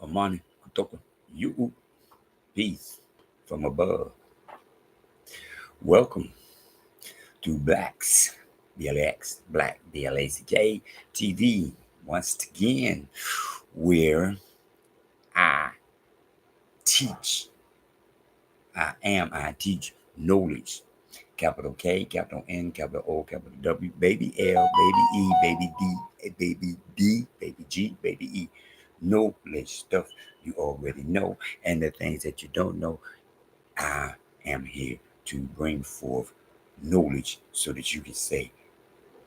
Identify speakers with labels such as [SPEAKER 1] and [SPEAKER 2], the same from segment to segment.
[SPEAKER 1] Amani Kutoko, you peace from above. Welcome to Black BLACK TV once again, where I teach. I teach knowledge. Capital K, capital N, capital O, capital W, baby L, baby E, baby D, baby G, baby E. Knowledge stuff you already know, and the things that you don't know. I am here to bring forth knowledge so that you can say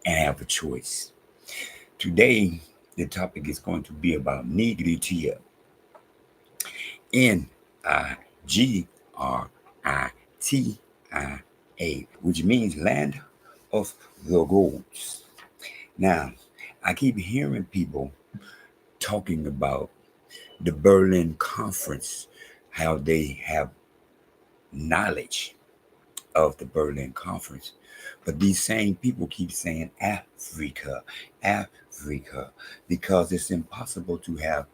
[SPEAKER 1] and have a choice. Today, the topic is going to be about Nigritia. Nigritia, which means land of the gods. Now, I keep hearing people talking about the Berlin Conference, how they have knowledge of the Berlin Conference. But these same people keep saying Africa, Africa, because it's impossible to have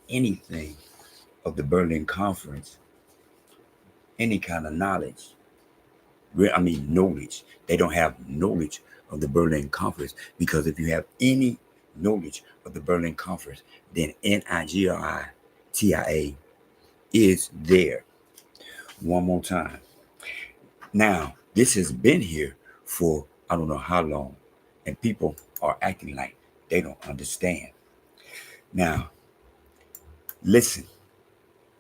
[SPEAKER 1] anything of the Berlin Conference, any kind of knowledge. Knowledge. They don't have knowledge of the Berlin Conference, because if you have any knowledge of the Berlin Conference, then NIGRITIA is there. One more time. Now, this has been here for I don't know how long, and people are acting like they don't understand. Now, listen,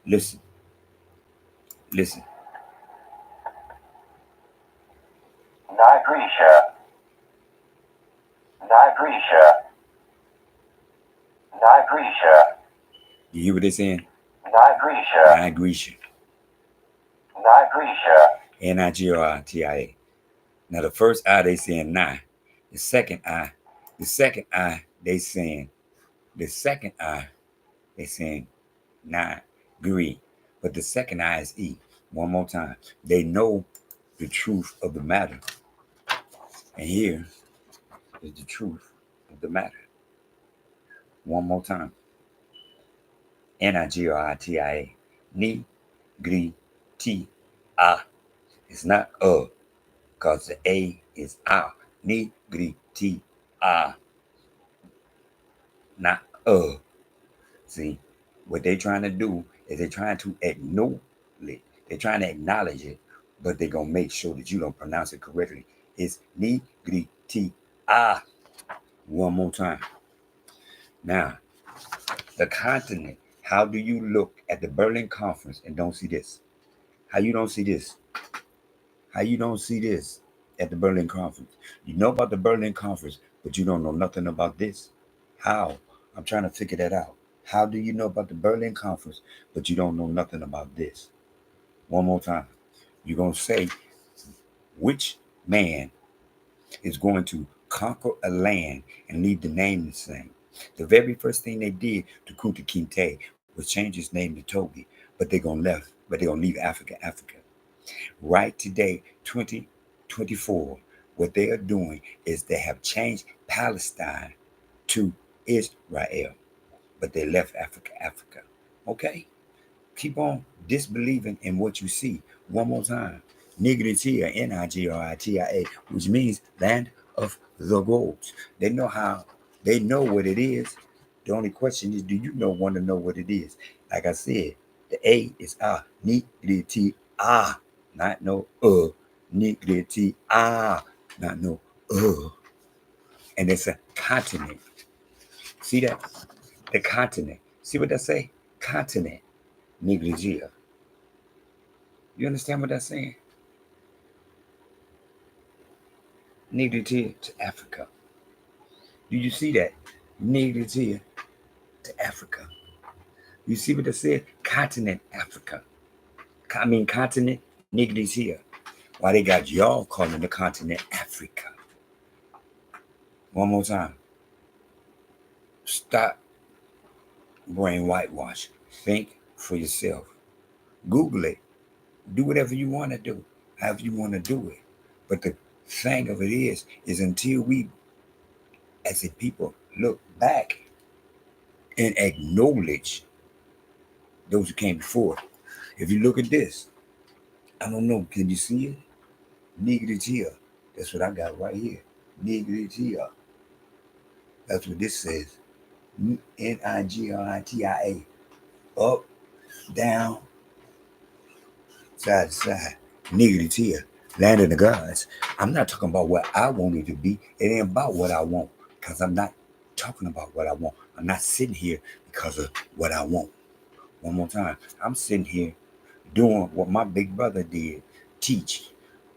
[SPEAKER 1] listen, listen.
[SPEAKER 2] Nigritia, Nigritia, Nigritia,
[SPEAKER 1] You hear what they're saying?
[SPEAKER 2] Nigritia,
[SPEAKER 1] Nigritia.
[SPEAKER 2] Nigritia,
[SPEAKER 1] NIGRITIA. Now, the first I they saying nigh. The second I they saying, they saying nigh, agree. But the second I is E. One more time. They know the truth of the matter. And here is the truth of the matter. One more time. NIGRITIA. Ni, gri, ti, ah. It's not because the A is ah. Ni, gri, ti, ah. Not See, what they're trying to do is they're trying to acknowledge it. They're trying to acknowledge it, but they're going to make sure that you don't pronounce it correctly. It's ni, gri, ti, ah. One more time. Now, the continent. How do you look at the Berlin Conference and don't see this? How you don't see this? How you don't see this at the Berlin Conference? You know about the Berlin Conference, but you don't know nothing about this. How? I'm trying to figure that out. How do you know about the Berlin Conference, but you don't know nothing about this? One more time. You're going to say, which man is going to conquer a land and leave the name the same? The very first thing they did to KuntaKinte was change his name to Toby, but they're gonna leave Africa, Africa. Right today, 2024, what they are doing is they have changed Palestine to Israel, but they left Africa, Africa. Okay? Keep on disbelieving in what you see. One more time. Nigritia, Nigritia, which means land of the gods. They know what it is. The only question is, do you want to know what it is? Like I said, the A is Nigritia, not no Nigritia, not no and it's a continent. See that? The continent. See what they say? Continent. Nigritia. You understand what that's saying? Nigritia to Africa. Do you see that? Nigritia to Africa. You see what they said? Continent Africa. Continent Nigritia. Why they got y'all calling the continent Africa? One more time. Stop brain whitewash. Think for yourself. Google it. Do whatever you want to do, however you want to do it. But the thing of it is until we as a people look back and acknowledge those who came before. If you look at this, I don't know, can you see it? Nigritia. That's what I got right here. Nigritia. That's what this says. Nigrita. Up, down, side to side. Nigritia. Land of the gods. I'm not talking about what I want it to be. It ain't about what I want. Because I'm not talking about what I want. I'm not sitting here because of what I want. One more time. I'm sitting here doing what my big brother did. Teach.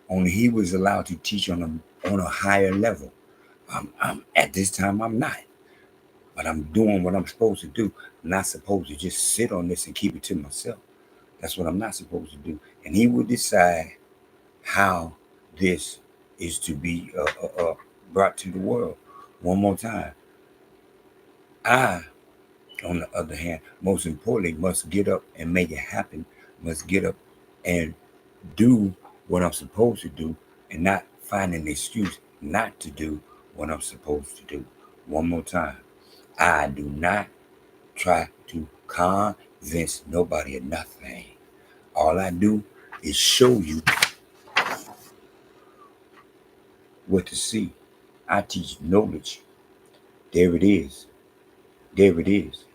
[SPEAKER 1] Only he was allowed to teach on a higher level. I'm at this time I'm not. But I'm doing what I'm supposed to do. I'm not supposed to just sit on this and keep it to myself. That's what I'm not supposed to do. And he will decide how this is to be brought to the world. One more time. I, on the other hand, most importantly, must get up and make it happen. Must get up and do what I'm supposed to do and not find an excuse not to do what I'm supposed to do. One more time. I do not try to convince nobody of nothing. All I do is show you what to see. I teach knowledge. There it is. There it is.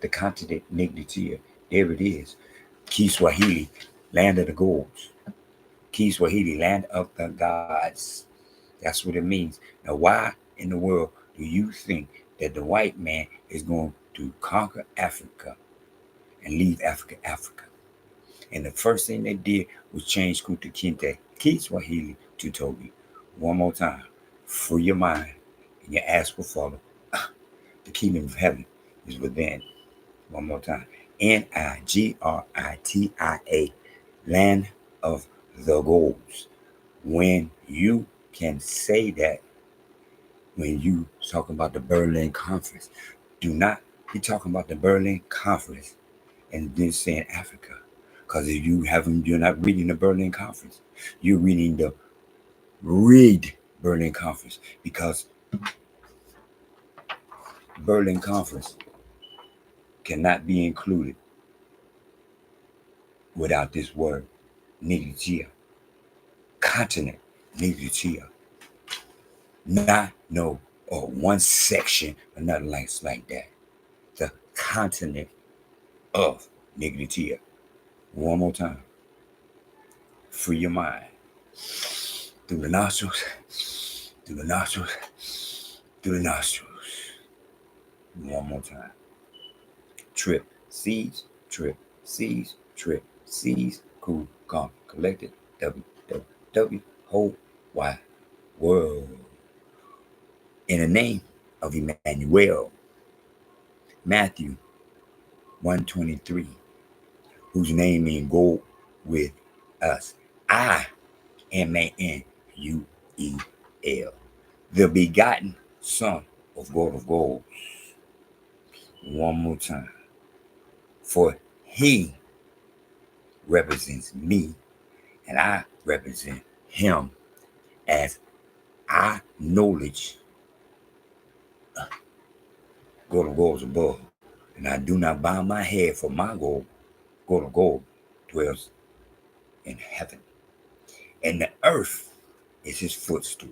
[SPEAKER 1] The continent Nigritia. There it is. KiSwahili, land of the gods. KiSwahili, land of the gods. That's what it means. Now, why in the world do you think that the white man is going to conquer Africa and leave Africa, Africa? And the first thing they did was change KuntaKinte, KiSwahili to Toby. One more time. Free your mind and your ass will follow. The kingdom of heaven is within. One more time. Nigrita, land of the goals. When you can say that, when you talking about the Berlin Conference, do not be talking about the Berlin Conference and then saying Africa. Because if you're not reading the Berlin Conference. You're reading the Berlin Conference. Because Berlin Conference cannot be included without this word, Nigritia. Continent, Nigritia. Not no or one section or nothing like that. The continent of Nigritia. One more time. Free your mind. Through the nostrils, through the nostrils, through the nostrils. One more time. Trip, seeds, trip, seeds, trip, seeds, cool, calm, collected, W, whole wide world. In the name of Imanuel, Matthew 1:23, whose name means go with us. Imanuel, the begotten Son of God of gold. One more time. For he represents me and I represent him as I knowledge God of goals above. And I do not bow my head for my goal. God of gold dwells in heaven. And the earth is his footstool.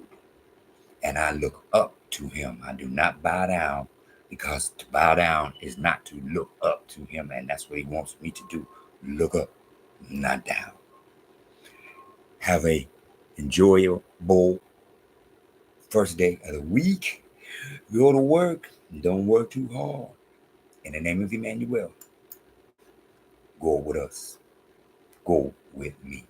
[SPEAKER 1] And I look up to him. I do not bow down, because to bow down is not to look up to him. And that's what he wants me to do. Look up, not down. Have a enjoyable first day of the week. Go to work. Don't work too hard. In the name of Emmanuel, go with us. Go with me.